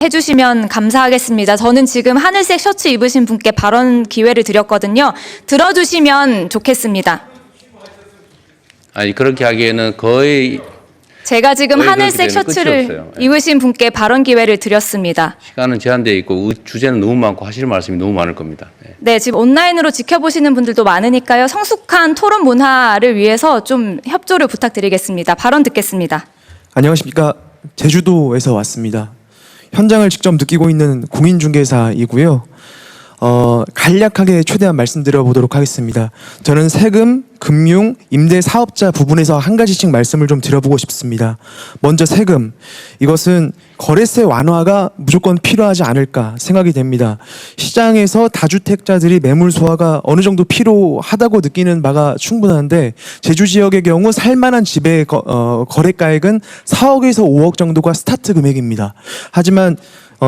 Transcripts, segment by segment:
해주시면 감사하겠습니다. 저는 지금 하늘색 셔츠 입으신 분께 발언 기회를 드렸거든요. 들어주시면 좋겠습니다. 아니 그렇게 하기에는 거의 제가 지금 거의 하늘색 그렇게 되면 끝이 셔츠를 없어요. 예. 입으신 분께 발언 기회를 드렸습니다. 시간은 제한되어 있고 주제는 너무 많고 하실 말씀이 너무 많을 겁니다. 네. 네, 지금 온라인으로 지켜보시는 분들도 많으니까요. 성숙한 토론 문화를 위해서 좀 협조를 부탁드리겠습니다. 발언 듣겠습니다. 안녕하십니까. 제주도에서 왔습니다. 현장을 직접 느끼고 있는 공인중개사이고요. 간략하게 최대한 말씀드려 보도록 하겠습니다. 저는 세금, 금융, 임대 사업자 부분에서 한 가지씩 말씀을 좀 드려보고 싶습니다. 먼저 세금. 이것은 거래세 완화가 무조건 필요하지 않을까 생각이 됩니다. 시장에서 다주택자들이 매물 소화가 어느 정도 필요하다고 느끼는 바가 충분한데 제주 지역의 경우 살만한 집의 거래가액은 4억에서 5억 정도가 스타트 금액입니다. 하지만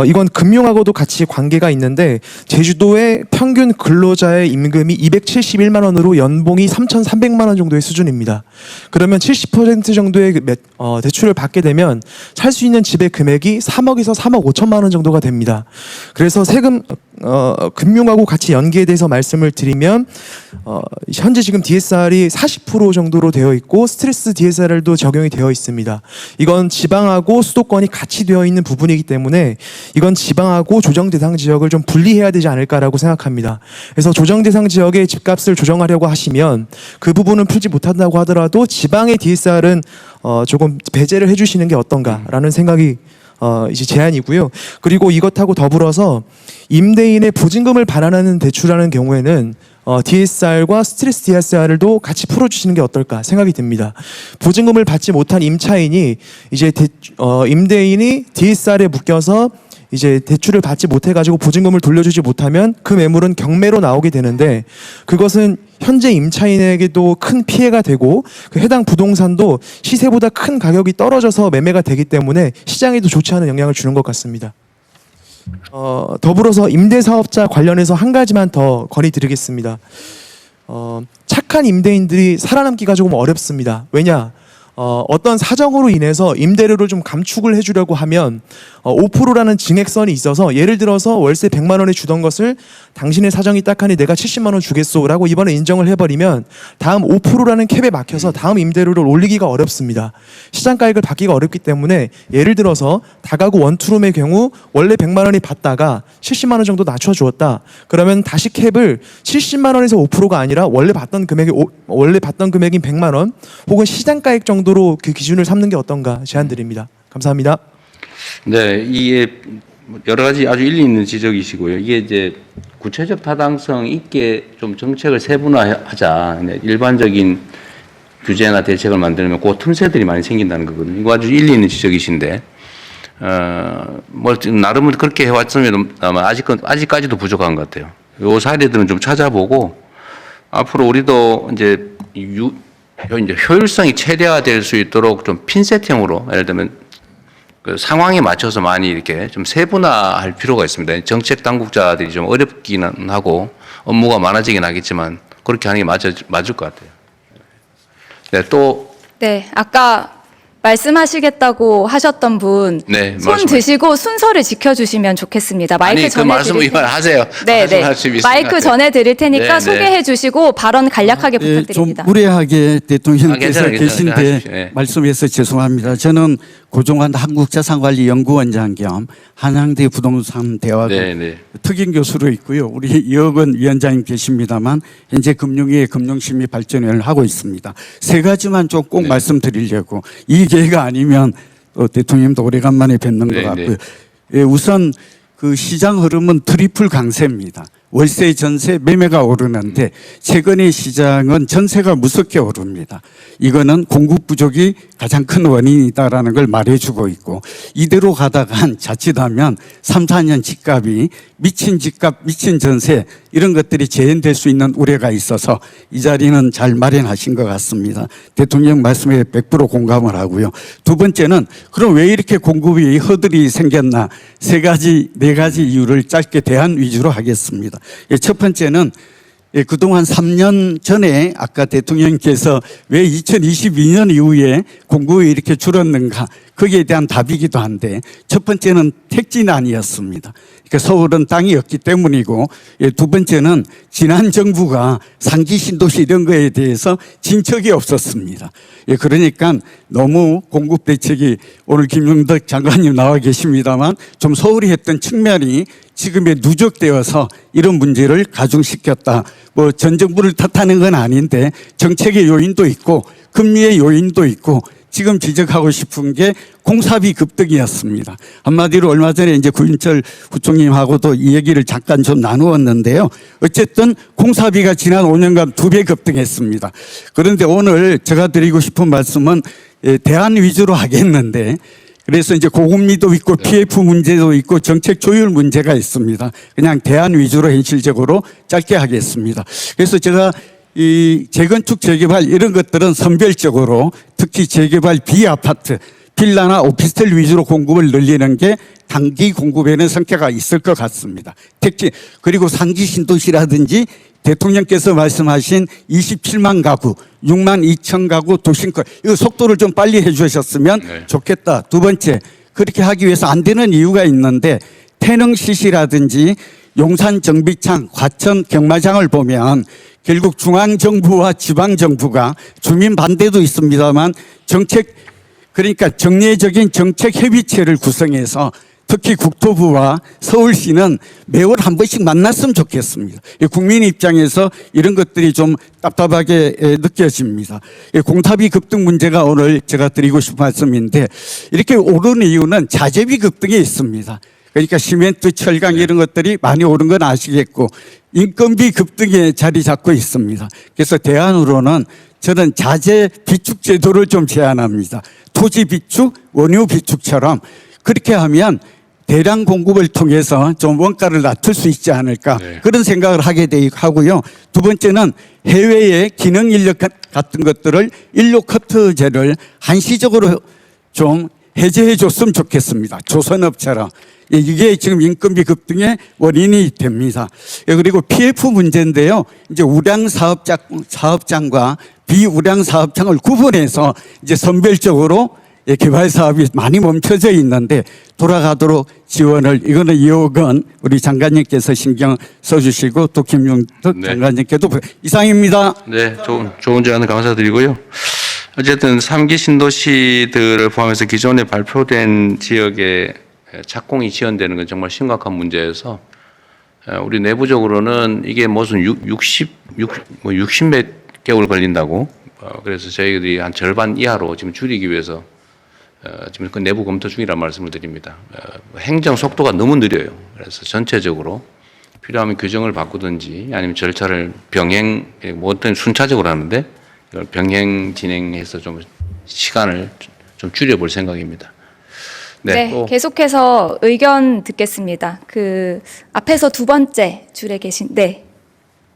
이건 금융하고도 같이 관계가 있는데 제주도의 평균 근로자의 임금이 271만 원으로 연봉이 3,300만 원 정도의 수준입니다. 그러면 70% 정도의 대출을 받게 되면 살 수 있는 집의 금액이 3억에서 3억 5천만 원 정도가 됩니다. 그래서 세금 금융하고 같이 연계에 대해서 말씀을 드리면 현재 지금 DSR이 40% 정도로 되어 있고 스트레스 DSR도 적용이 되어 있습니다. 이건 지방하고 수도권이 같이 되어 있는 부분이기 때문에 이건 지방하고 조정 대상 지역을 좀 분리해야 되지 않을까라고 생각합니다. 그래서 조정 대상 지역의 집값을 조정하려고 하시면 그 부분은 풀지 못한다고 하더라도 지방의 DSR은 조금 배제를 해주시는 게 어떤가라는 생각이 이제 제안이고요. 그리고 이것하고 더불어서 임대인의 보증금을 반환하는 대출하는 경우에는 DSR과 스트레스 DSR도 같이 풀어주시는 게 어떨까 생각이 듭니다. 보증금을 받지 못한 임차인이 이제 임대인이 DSR에 묶여서 이제 대출을 받지 못해가지고 보증금을 돌려주지 못하면 그 매물은 경매로 나오게 되는데 그것은 현재 임차인에게도 큰 피해가 되고 그 해당 부동산도 시세보다 큰 가격이 떨어져서 매매가 되기 때문에 시장에도 좋지 않은 영향을 주는 것 같습니다. 더불어서 임대사업자 관련해서 한 가지만 더 건의드리겠습니다. 착한 임대인들이 살아남기가 조금 어렵습니다. 왜냐? 어떤 사정으로 인해서 임대료를 좀 감축을 해주려고 하면 5%라는 증액선이 있어서 예를 들어서 월세 100만 원에 주던 것을 당신의 사정이 딱하니 내가 70만 원 주겠소라고 이번에 인정을 해버리면 다음 5%라는 캡에 막혀서 다음 임대료를 올리기가 어렵습니다. 시장가액을 받기가 어렵기 때문에 예를 들어서 다가구 원투룸의 경우 원래 100만 원이 받다가 70만 원 정도 낮춰주었다. 그러면 다시 캡을 70만 원에서 5%가 아니라 원래 받던 금액인 100만 원 혹은 시장가액 정도로 그 기준을 삼는 게 어떤가 제안드립니다. 감사합니다. 네, 이게 여러 가지 아주 일리 있는 지적이시고요. 이게 이제 구체적 타당성 있게 좀 정책을 세분화하자. 일반적인 규제나 대책을 만들면 그 틈새들이 많이 생긴다는 거거든요. 이거 아주 일리 있는 지적이신데, 뭐 나름은 그렇게 해왔으면 아마 아직까지도 부족한 것 같아요. 요 사례들은 좀 찾아보고 앞으로 우리도 이제 효율성이 최대화될 수 있도록 좀 핀 세팅으로 예를 들면 그 상황에 맞춰서 많이 이렇게 좀 세분화할 필요가 있습니다. 정책 당국자들이 좀 어렵기는 하고 업무가 많아지긴 하겠지만 그렇게 하는 게 맞을 것 같아요. 네, 또. 네, 아까 말씀하시겠다고 하셨던 분, 네, 손 드시고 순서를 지켜주시면 좋겠습니다. 마이크 아니, 전해 말씀 드릴 하세요. 네, 네. 마이크 전해 드릴 테니까 네, 네. 소개해 주시고 발언 간략하게 부탁드립니다. 좀 무례하게 대통령께서 괜찮아요. 계신데 하십시오. 네. 말씀해서 죄송합니다. 저는 고종환 한국자산관리연구원장 겸 한양대 부동산 대학원 네, 네. 특임 교수로 있고요. 우리 이혁은 위원장님 계십니다만 현재 금융위의 금융심의발전위원회를 하고 있습니다. 세 가지만 좀 꼭 네. 말씀드리려고 이 기회가 아니면 대통령님도 오래간만에 뵙는 네, 것 같고요. 네. 예, 우선 그 시장 흐름은 트리플 강세입니다. 월세, 전세, 매매가 오르는데 최근의 시장은 전세가 무섭게 오릅니다. 이거는 공급 부족이 가장 큰 원인이다라는 걸 말해주고 있고 이대로 가다간 자칫하면 3, 4년 집값이 미친 집값, 미친 전세 이런 것들이 재현될 수 있는 우려가 있어서 이 자리는 잘 마련하신 것 같습니다. 대통령 말씀에 100% 공감을 하고요. 두 번째는 그럼 왜 이렇게 공급이 허들이 생겼나 네 가지 이유를 짧게 대안 위주로 하겠습니다. 첫 번째는 예, 그동안 3년 전에 아까 대통령께서 왜 2022년 이후에 공급이 이렇게 줄었는가 거기에 대한 답이기도 한데 첫 번째는 택지난이었습니다. 그러니까 서울은 땅이 없기 때문이고 예, 두 번째는 지난 정부가 상기 신도시 이런 거에 대해서 진척이 없었습니다. 예, 그러니까 너무 공급 대책이 오늘 김용덕 장관님 나와 계십니다만 좀 소홀히 했던 측면이 지금에 누적되어서 이런 문제를 가중시켰다. 뭐 전 정부를 탓하는 건 아닌데 정책의 요인도 있고 금리의 요인도 있고 지금 지적하고 싶은 게 공사비 급등이었습니다. 한마디로 얼마 전에 이제 구인철 부총님하고도 이 얘기를 잠깐 좀 나누었는데요. 어쨌든 공사비가 지난 5년간 2배 급등했습니다. 그런데 오늘 제가 드리고 싶은 말씀은 대안 위주로 하겠는데 그래서 이제 고금리도 있고 PF 문제도 있고 정책 조율 문제가 있습니다. 그냥 대안 위주로 현실적으로 짧게 하겠습니다. 그래서 제가 이 재건축 재개발 이런 것들은 선별적으로 특히 재개발 비아파트 빌라나 오피스텔 위주로 공급을 늘리는 게 단기 공급에는 성과가 있을 것 같습니다. 특히 그리고 상기 신도시라든지 대통령께서 말씀하신 27만 가구, 6만 2천 가구 도심권 이거 속도를 좀 빨리 해 주셨으면 좋겠다. 두 번째 그렇게 하기 위해서 안 되는 이유가 있는데 태릉 CC라든지 용산 정비창, 과천 경마장을 보면 결국 중앙정부와 지방정부가 주민 반대도 있습니다만 정책 그러니까 정례적인 정책 협의체를 구성해서 특히 국토부와 서울시는 매월 한 번씩 만났으면 좋겠습니다. 국민 입장에서 이런 것들이 좀 답답하게 느껴집니다. 공사비 급등 문제가 오늘 제가 드리고 싶은 말씀인데 이렇게 오르는 이유는 자재비 급등이 있습니다. 그러니까 시멘트, 철강 이런 것들이 많이 오른 건 아시겠고 인건비 급등에 자리 잡고 있습니다. 그래서 대안으로는 저는 자재 비축 제도를 좀 제안합니다. 토지 비축, 원유 비축처럼 그렇게 하면 대량 공급을 통해서 좀 원가를 낮출 수 있지 않을까 그런 생각을 하게 하고요. 두 번째는 해외의 기능 인력 같은 것들을 인력 커트제를 한시적으로 좀 해제해 줬으면 좋겠습니다. 조선업처럼. 이게 지금 인건비 급등의 원인이 됩니다. 그리고 PF 문제인데요. 이제 우량 사업장과 비우량 사업장을 구분해서 이제 선별적으로 개발 사업이 많이 멈춰져 있는데 돌아가도록 지원을 이거는 2억 원 우리 장관님께서 신경 써주시고 또 김용덕 장관님께도 이상입니다. 네, 좋은 제안을 감사드리고요. 어쨌든 3기 신도시들을 포함해서 기존에 발표된 지역에 착공이 지연되는 건 정말 심각한 문제여서 우리 내부적으로는 이게 무슨 60몇 개월 걸린다고 그래서 저희들이 한 절반 이하로 지금 줄이기 위해서 지금 그 내부 검토 중이라는 말씀을 드립니다. 행정 속도가 너무 느려요. 그래서 전체적으로 필요하면 규정을 바꾸든지 아니면 절차를 병행, 뭐 어떤 순차적으로 하는데 이걸 병행 진행해서 좀 시간을 좀 줄여볼 생각입니다. 네, 또 계속해서 의견 듣겠습니다. 그 앞에서 두 번째 줄에 계신